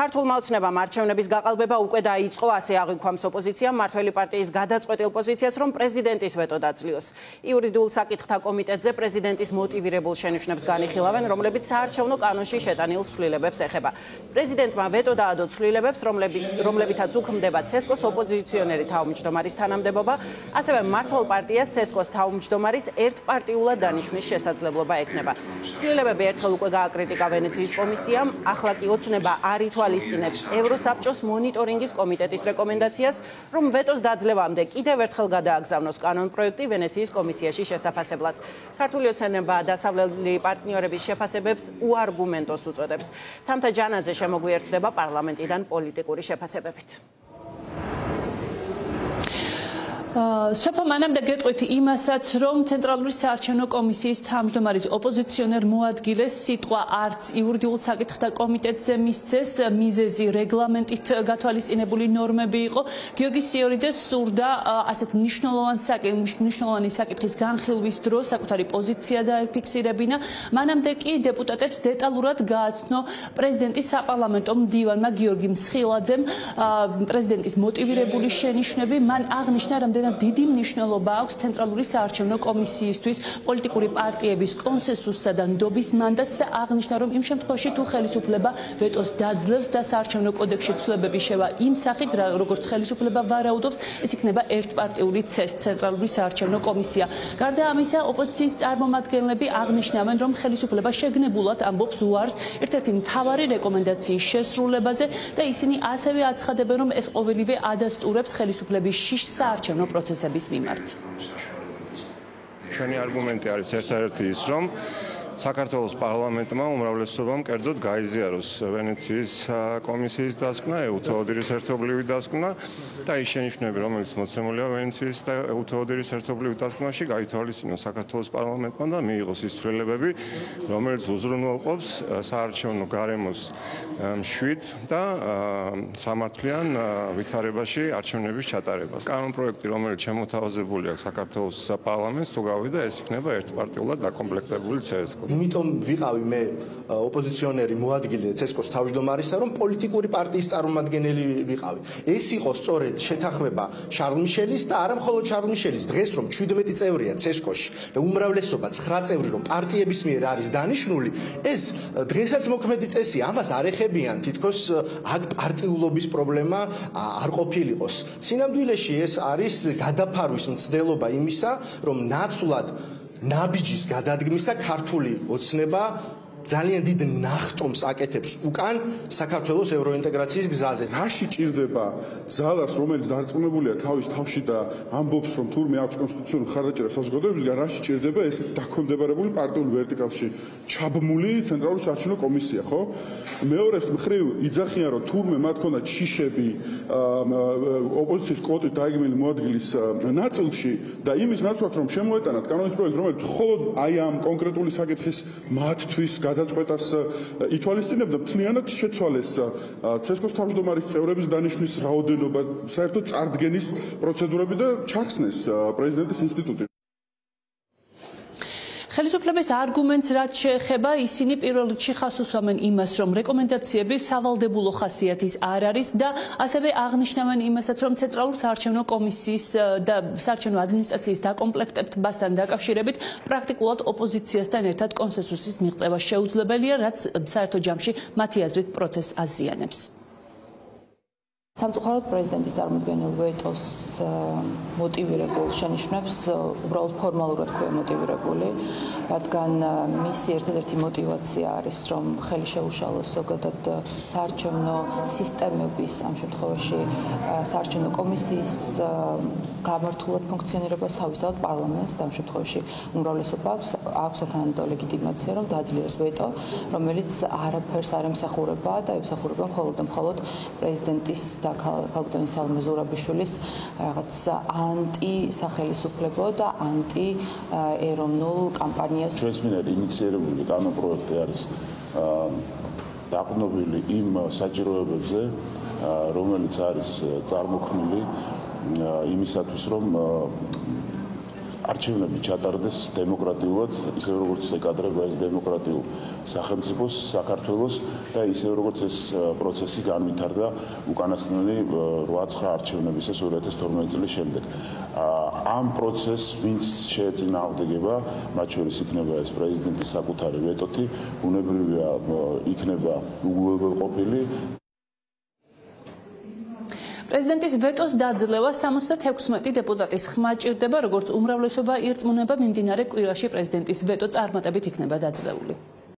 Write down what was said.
ქართულმა ოცნებამ არჩევნების გაყალბება უკვე დაიწყო, ასე აღვიქვამს ოპოზიციამ მმართველი პარტიის გადაწყვეტილ პოზიციას, რომ პრეზიდენტის ვეტო დაძლიოს. იურიდიულ საკითხთა კომიტეტზე პრეზიდენტის მოტივირებულ შენიშვნებს განიხილავენ, რომლებიც საარჩევნო კანონში შეტანილ ცვლილებებს ეხება. პრეზიდენტმა ვეტო დაადო ცვლილებებს, რომლებითაც უქმდება ცესკოს ოპოზიციონერი თავმჯდომარის თანამდებობა, ასევე მმართველ პარტიას ცესკოს თავმჯდომარის ერთპარტიულად დანიშვნის შესაძლებლობა ექნება. ცვლილებები ერთხელ უკვე გააკრიტიკა ვენეციის კომისიამ, ახლა კი ოცნება არ ითვალისწინებს ევროსაბჭოს მონიტორინგის კომიტეტის რეკომენდაციას, რომ ვეტოს დაძლევამდე კიდევ ერთხელ გადააგზავნოს კანონპროექტი ვენეციის კომისიაში შესაფასებლად. ქართული ოცნება დასავლელი პარტნიორების შეფასებებს უარგუმენტოს უწოდებს. თამთა ჯანაძე შემოგვიერთდება პარლამენტიდან პოლიტიკური შეფასებებით. სოფო მანამდე გეტყვით იმასაც, რომ ცენტრალური საარჩევნო კომისიის თავმჯდომარის ოპოზიციონერ მოადგილეს სიტყვა არც იურიდიულ საკითხთა კომიტეტზე მისცეს, მიზეზი რეგლამენტით გათვალისწინებული ნორმები იყო. გიორგი სიორიძე სურდა ასეთ მნიშვნელოვანი საკითხის განხილვის დროს საკუთარი პოზიცია დაეფიქსირებინა. მანამდე კი დეპუტატებს დეტალურად გააცნო პრეზიდენტის საპარლამენტო მდივანმა გიორგი მსხილაძემ პრეზიდენტის მოტივირებული შენიშვნები. მან აღნიშნა, რომ დიდი მნიშვნელობა აქვს ცენტრალური საარჩევნო კომისიისთვის პოლიტიკური პარტიების კონსენსუსსა და ნდობის მანდატს და აღნიშნა, რომ იმ შემთხვევაში თუ ხელისუფლება ვეტოს დაძლევს და საარჩევნო კოდექსში ცვლილების შევა იმ სახით, როგორც ხელისუფლება ვარაუდობს, ეს იქნება ერთპარტიული ცენტრალური საარჩევნო კომისია. გარდა ამისა, ოპოზიციის წარმომადგენლები აღნიშნავენ, რომ ხელისუფლება შეგნებულად ამბობს უარს ერთ-ერთი მთავარი რეკომენდაციის შესრულებაზე და ისინი ასევე აცხადებენ, რომ ეს ყოველივე ადასტურებს ხელისუფლების შიშს საარჩევნო პროცესების მიმართ. ჩვენი არგუმენტი არის ერთ-ერთი ის, რომ საქართველოს პარლამენტმა უმრავლესობამ კერძოდ გაიზიაროს ვენეციის კომისიის დასკვნა, ეუთოოდირის ერთობლივი დასკვნა და ის შენიშვნები, რომელიც მოცემულია ვენეციის და ეუთოოდირის ერთობლივ დასკვნაში, გაითვალისწინოს საქართველოს პარლამენტმა და მიიღოს ის ცვლილებები, რომელიც უზრუნველყოფს საარჩევნო გარემოს მშვიდ და სამართლიან ვითარებაში არჩევნების ჩატარებას. კანონპროექტი, რომელიც შემოთავაზებული აქვს საქართველოს პარლამენტს, თუ გავიდა, ეს იქნება ერთპარტიულად დაკომპლექტებული ცესკო. იმიტომ ვიყავი მე ოპოზიციონერი მოადგილე ცესკოს თავმჯდომარისა, რომ პოლიტიკური პარტიის წარმომადგენელი ვიყავი. ეს იყო სწორედ შეთანხმება შარლ მიშელის და არა მხოლოდ შარლ მიშელის. დღეს რომ 17 წევრია ცესკოში და უმრავლესობა 9 წევრი რომ პარტიების მიერ არის დანიშნული, ეს დღესაც მოქმედი წესია, ამას არ ეხებიან, თითქოს აქ პარტიულობის პრობლემა არ ყოფილიყოს. სინამდვილეში ეს არის გადაფარვის მცდელობა იმისა, რომ ნაცვლად ნაბიჯის გადადგმისა ქართული ოცნება ძალიან დიდ ნახტომს აკეთებს უკან საქართველოს ევროინტეგრაციის გზაზე. რაში ჭირდება ძალას, რომელიც დარწმუნებულია თავის თავში და ამბობს, რომ თურმე აქვს კონსტიტუციური მხარდაჭერა საზოგადოებისგან, რაში ჭირდება ეს დაქვემდებარებული პარტიული ვერტიკალში ჩაბმული ცენტრალური საარჩევნო კომისია, ხო? მეორეს მხრივ იძახიან, რომ თურმე მათ ქონდათ შიშები ოპოზიციის კვოტით დაიგმილი მოადგილის ნაწილში და იმის ნაცვლად, რომ შემოეტანათ კანონის პროექტი, რომელიც მხოლოდ აი ამ კონკრეტული საკითხის მათთვის გადაწყვეტას ითვალისწინებდა, მთლიანად შეცვალეს ცესკოს თავმჯდომარის წევრების დანიშვნის რაოდენობა, საერთოდ წარდგენის პროცედურები და ჩახსნეს პრეზიდენტის ინსტიტუტი. ხელისუფლების არგუმენტს რაც შეეხება, ისინი პირველ რიგში ხაზს უსვამენ იმას, რომ რეკომენდაციები სავალდებულო ხასიათის არ არის და ასევე აღნიშნავენ იმასაც, რომ ცენტრალურ საარჩევნო კომისიის და საარჩევნო ადმინისტრაციის დაკომპლექტებასთან დაკავშირებით პრაქტიკულად ოპოზიციასთან ერთად კონსენსუსის მიღწევა შეუძლებელია, რაც საერთო ჯამში მათი აზრით პროცესს აზიანებს. სამწუხაროდ პრეზიდენტის წარმოდგენილ ვეტოს მოტივირებულ შენიშვნებს უბრალოდ ფორმალურად ქვია მოტივირებული, რადგან მისი ერთადერთი მოტივაცია არის, რომ ხელი შეუშალოს ზოგადად საარჩევნო სისტემების, ამ შემთხვევაში საარჩევნო კომისიის გამართულად ფუნქციონირებას თავისთავად პარლამენტს და ამ შემთხვევაში უმრავლესობა აქვს სათანადო ლეგიტიმაცია, რომ დააძლიეროს ვეტო, რომელიც არაფერს არ ემსახურება და ემსახურება მხოლოდ და მხოლოდ პრეზიდენტის და ქალბატონი სალომე ზურაბიშვილის რაღაც ანტი-სახელისუფლებო და ანტი-ეროვნულ კამპანიას. ჩვენს მიერ ინიცირებული კანონპროექტი არის დაყრდნობილი იმ საჭიროებებზე, რომელიც არის წარმოქმნილი იმისათვის, რომ არჩევნები ჩატარდეს დემოკრატიულად, ისე როგორც ეკადრება ეს დემოკრატიულ სახელმწიფოს საქართველოს და ისე როგორც ეს პროცესი განვითარდა უკანასკნელი 8-9 არჩევნებისას 2012 წლის შემდეგ. ამ პროცესს ვინც შეეწინააღმდეგება, მათ შორის იქნება ეს პრეზიდენტის საკუთარი ვეტოთი, ბუნებრივია იქნება უგულებელყოფილი. პრეზიდენტის ვეტოს დაძლევა 76 დეპუტატის ხმა ჭირდება, როგორც უმრავლესობა ირწმუნება, მიმდინარე კვირაში პრეზიდენტის ვეტო წარმატებით იქნება დაძლეული.